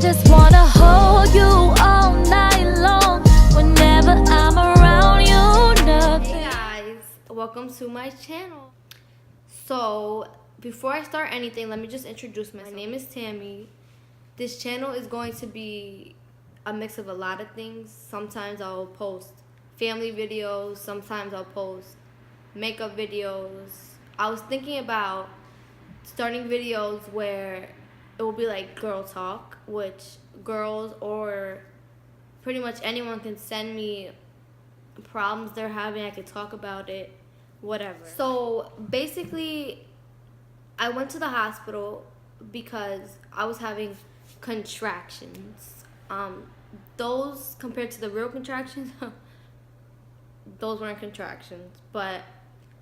just wanna hold you all night long. Whenever I'm around you, nothing. Hey guys, welcome to my channel. So before I start anything, let me just introduce myself. My name is Tammy. This channel is going to be a mix of a lot of things. Sometimes I'll post family videos, sometimes I'll post makeup videos. I was thinking about starting videos where it will be like girl talk, which girls or pretty much anyone can send me problems they're having. I could talk about it, whatever. So basically, I went to the hospital because I was having contractions. Those compared to the real contractions, those weren't contractions. But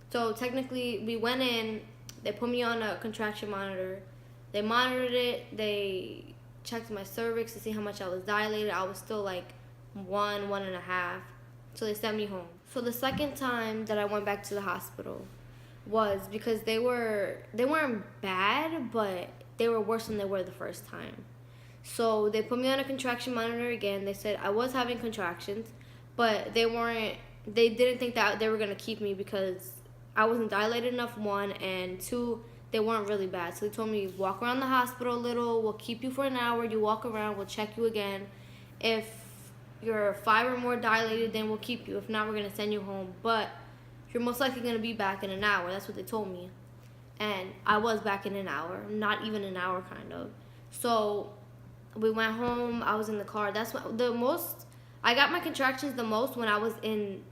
so technically, we went in. They put me on a contraction monitor. They monitored it. They checked my cervix to see how much I was dilated. I was still like 1.5. So they sent me home. So the second time that I went back to the hospital was because they weren't bad, but they were worse than they were the first time. So they put me on a contraction monitor again. They said I was having contractions, but they didn't think that they were gonna keep me because I wasn't dilated enough, 1, and 2, they weren't really bad. So they told me, walk around the hospital a little, we'll keep you for an hour, you walk around, we'll check you again. If you're 5 or more dilated, then we'll keep you. If not, we're gonna send you home. But you're most likely gonna be back in an hour. That's what they told me. And I was back in an hour, not even an hour kind of. So we went home, I was in the car. That's what I got my contractions the most when I was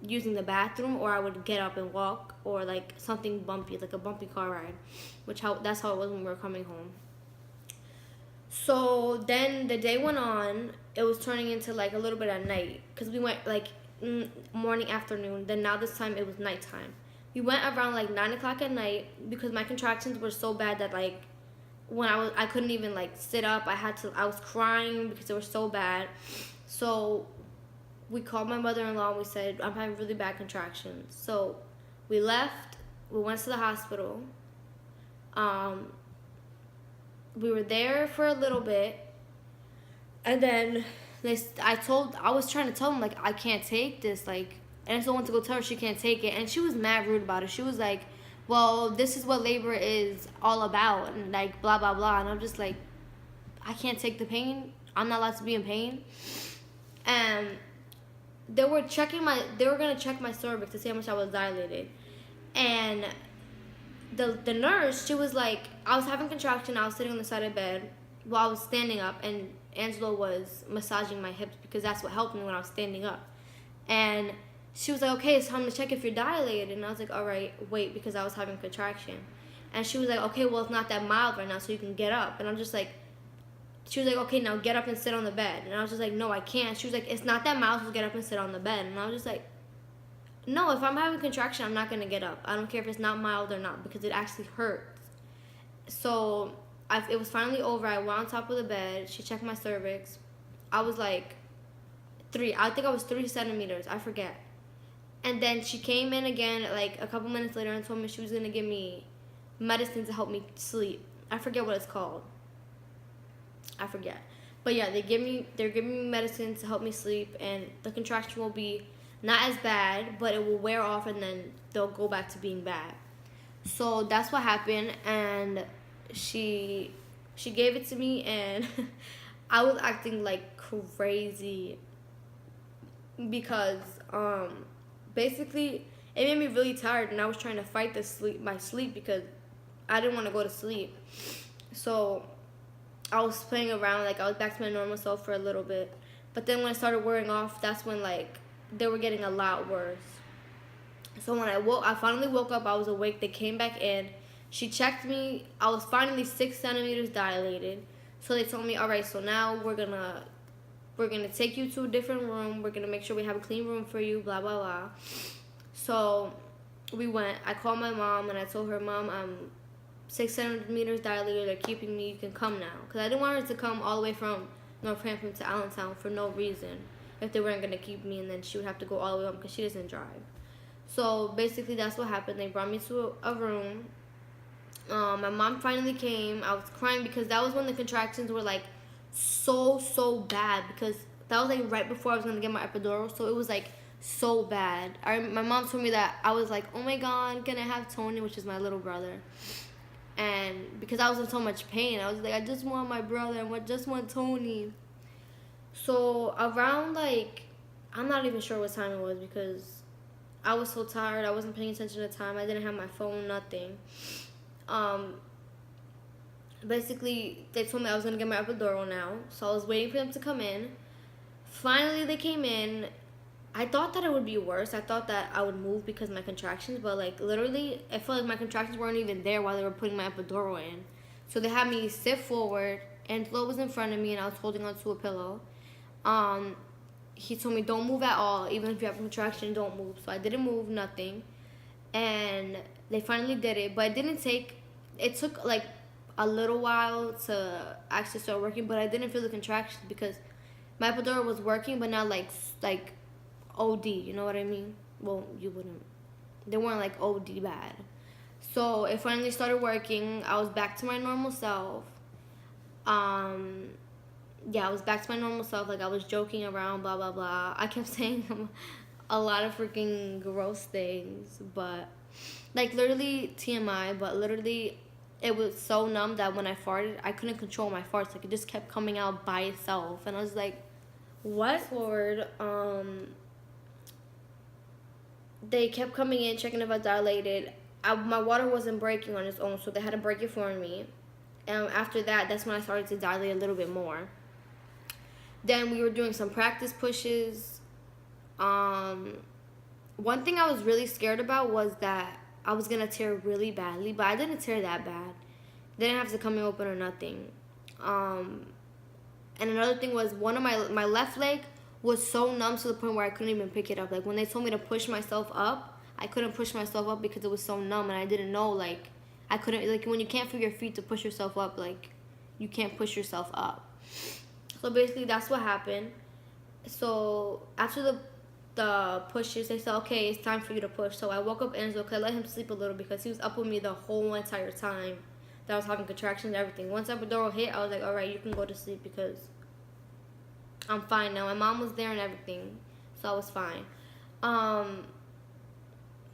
using the bathroom, or I would get up and walk, or like something bumpy, like a bumpy car ride, that's how it was when we were coming home. So then the day went on, it was turning into like a little bit at night, because we went like morning, afternoon, then now this time it was nighttime. We went around like 9 o'clock at night because my contractions were so bad that like when I couldn't even like sit up. I was crying because they were so bad. So we called my mother-in-law and we said, I'm having really bad contractions. So we left, we went to the hospital. We were there for a little bit, and then I was trying to tell them, like, I can't take this, like, and I still went to go tell her she can't take it, and she was mad rude about it. She was like, well, this is what labor is all about, and like, blah, blah, blah, and I'm just like, I can't take the pain. I'm not allowed to be in pain. And they were gonna check my cervix to see how much I was dilated. And the nurse, she was like, I was having contraction, I was sitting on the side of the bed while I was standing up, and Angela was massaging my hips because that's what helped me when I was standing up. And she was like, okay, it's time to check if you're dilated. And I was like, all right, wait, because I was having contraction. And she was like, okay, well, it's not that mild right now, so you can get up. And I'm just like, she was like, okay, now get up and sit on the bed. And I was just like, no, I can't. She was like, it's not that mild, so get up and sit on the bed. And I was just like, no, if I'm having contraction, I'm not going to get up. I don't care if it's not mild or not, because it actually hurts. So it was finally over. I went on top of the bed. She checked my cervix. I was like 3 centimeters. I forget. And then she came in again like a couple minutes later and told me she was going to give me medicine to help me sleep. I forget what it's called. I forget. But yeah, they're giving me medicine to help me sleep, and the contraction will be not as bad, but it will wear off, and then they'll go back to being bad. So that's what happened, and she gave it to me, and I was acting like crazy because basically it made me really tired, and I was trying to fight my sleep because I didn't want to go to sleep. So I was playing around, like I was back to my normal self for a little bit. But then when it started wearing off, that's when like they were getting a lot worse. So when I finally woke up, I was awake. They came back in. She checked me. I was finally 6 centimeters dilated. So they told me, all right, so now we're gonna take you to a different room. We're gonna make sure we have a clean room for you, blah, blah, blah. So we went. I called my mom and I told her, Mom, I'm 6 centimeters dilated, they're keeping me, you can come now. Because I didn't want her to come all the way from Northampton to Allentown for no reason if they weren't going to keep me, and then she would have to go all the way home because she doesn't drive. So basically that's what happened. They brought me to a room. My mom finally came. I was crying because that was when the contractions were like so bad because that was like right before I was gonna get my epidural, so it was like so bad. My mom told me that I was like, oh my god, can I have Tony, which is my little brother, and because I was in so much pain, I was like, I just want my brother, I just want Tony. So around like, I'm not even sure what time it was because I was so tired. I wasn't paying attention to time. I didn't have my phone, nothing. Basically, they told me I was going to get my epidural now. So I was waiting for them to come in. Finally, they came in. I thought that it would be worse. I thought that I would move because of my contractions. But, like, literally, I felt like my contractions weren't even there while they were putting my epidural in. So they had me sit forward. Angelo was in front of me, and I was holding onto a pillow. He told me, don't move at all. Even if you have a contraction, don't move. So I didn't move, nothing. And they finally did it. But it took, like, a little while to actually start working, but I didn't feel the contractions because my epidural was working, but not like OD, you know what I mean? Well, you wouldn't. They weren't like OD bad. So it finally started working. I was back to my normal self. I was back to my normal self. Like I was joking around, blah blah blah. I kept saying a lot of freaking gross things, but like literally TMI, but literally. It was so numb that when I farted, I couldn't control my farts. Like, it just kept coming out by itself. And I was like, what? Forward, they kept coming in, checking if I dilated. My water wasn't breaking on its own, so they had to break it for me. And after that, that's when I started to dilate a little bit more. Then we were doing some practice pushes. One thing I was really scared about was that I was going to tear really badly, but I didn't tear that bad. They didn't have to come in open or nothing. And another thing was one of my left leg was so numb to the point where I couldn't even pick it up. Like when they told me to push myself up, I couldn't push myself up because it was so numb and I didn't know, like, I couldn't, like when you can't feel your feet to push yourself up, like you can't push yourself up. So basically that's what happened. So after the pushes, they said, okay, it's time for you to push. So I woke up Angelo because I let him sleep a little because he was up with me the whole entire time that I was having contractions and everything. Once epidural hit, I was like, all right, you can go to sleep because I'm fine now. My mom was there and everything, so I was fine.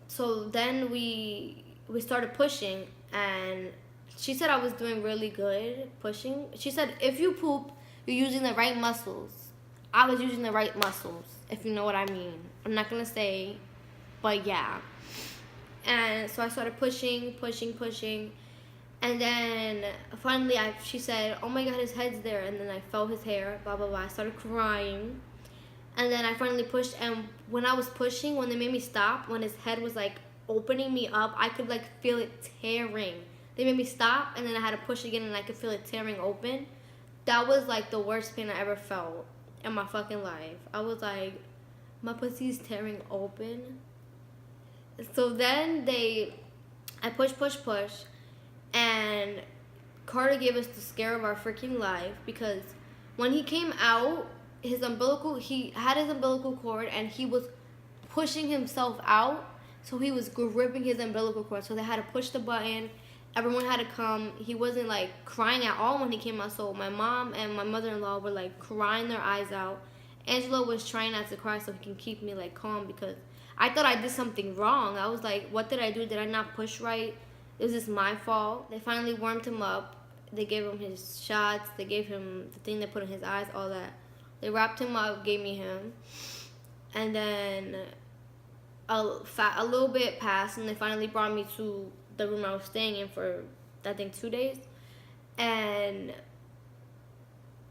So then we started pushing, and she said I was doing really good pushing. She said if you poop, you're using the right muscles. I was using the right muscles, if you know what I mean. I'm not going to say, but yeah. And so I started pushing. And then finally she said, oh my God, his head's there. And then I felt his hair, blah, blah, blah. I started crying. And then I finally pushed. And when I was pushing, when they made me stop, when his head was like opening me up, I could like feel it tearing. They made me stop, and then I had to push again, and I could feel it tearing open. That was like the worst pain I ever felt in my fucking life. I was like, my pussy's tearing open. So then I push, and Carter gave us the scare of our freaking life because when he came out, he had his umbilical cord and he was pushing himself out, so he was gripping his umbilical cord. So they had to push the button. Everyone had to come. He wasn't like crying at all when he came out. So my mom and my mother-in-law were like crying their eyes out. Angelo was trying not to cry so he can keep me like calm because I thought I did something wrong. I was like, what did I do? Did I not push right? Is this my fault? They finally warmed him up. They gave him his shots. They gave him the thing they put in his eyes, all that. They wrapped him up, gave me him. And then a little bit passed, and they finally brought me to the room I was staying in for, I think, 2 days. And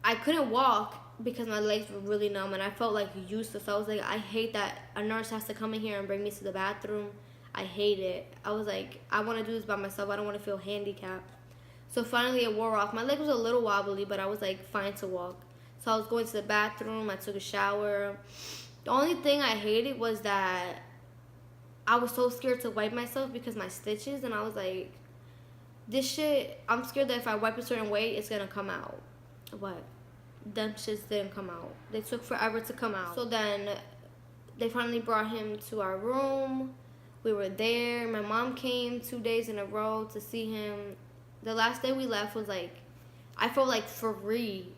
I couldn't walk because my legs were really numb, and I felt like useless. I was like, I hate that a nurse has to come in here and bring me to the bathroom. I hate it. I was like, I want to do this by myself. I don't want to feel handicapped. So finally it wore off. My leg was a little wobbly, but I was like fine to walk. So I was going to the bathroom. I took a shower. The only thing I hated was that I was so scared to wipe myself because my stitches, and I was like, this shit, I'm scared that if I wipe a certain way, it's gonna come out. But them shits didn't come out. They took forever to come out. So then they finally brought him to our room. We were there. My mom came 2 days in a row to see him. The last day we left was like, I felt like free.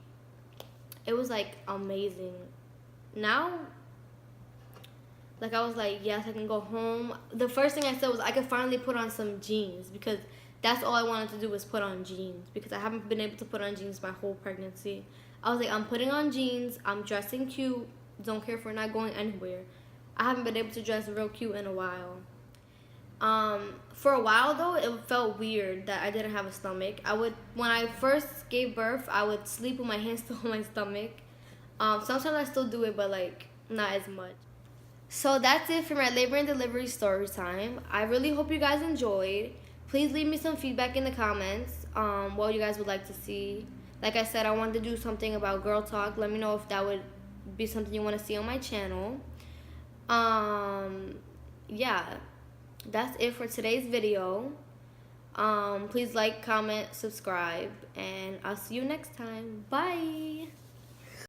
it was like amazing. Now, like, I was like, yes, I can go home. The first thing I said was I could finally put on some jeans, because that's all I wanted to do was put on jeans, because I haven't been able to put on jeans my whole pregnancy. I was like, I'm putting on jeans, I'm dressing cute, don't care if we're not going anywhere. I haven't been able to dress real cute in a while. For a while though, it felt weird that I didn't have a stomach. When I first gave birth, I would sleep with my hands still on my stomach. Sometimes I still do it, but like not as much. So that's it for my labor and delivery story time. I really hope you guys enjoyed. Please leave me some feedback in the comments, what you guys would like to see. Like I said, I wanted to do something about girl talk. Let me know if that would be something you want to see on my channel. Yeah, that's it for today's video. Please like, comment, subscribe, and I'll see you next time. Bye.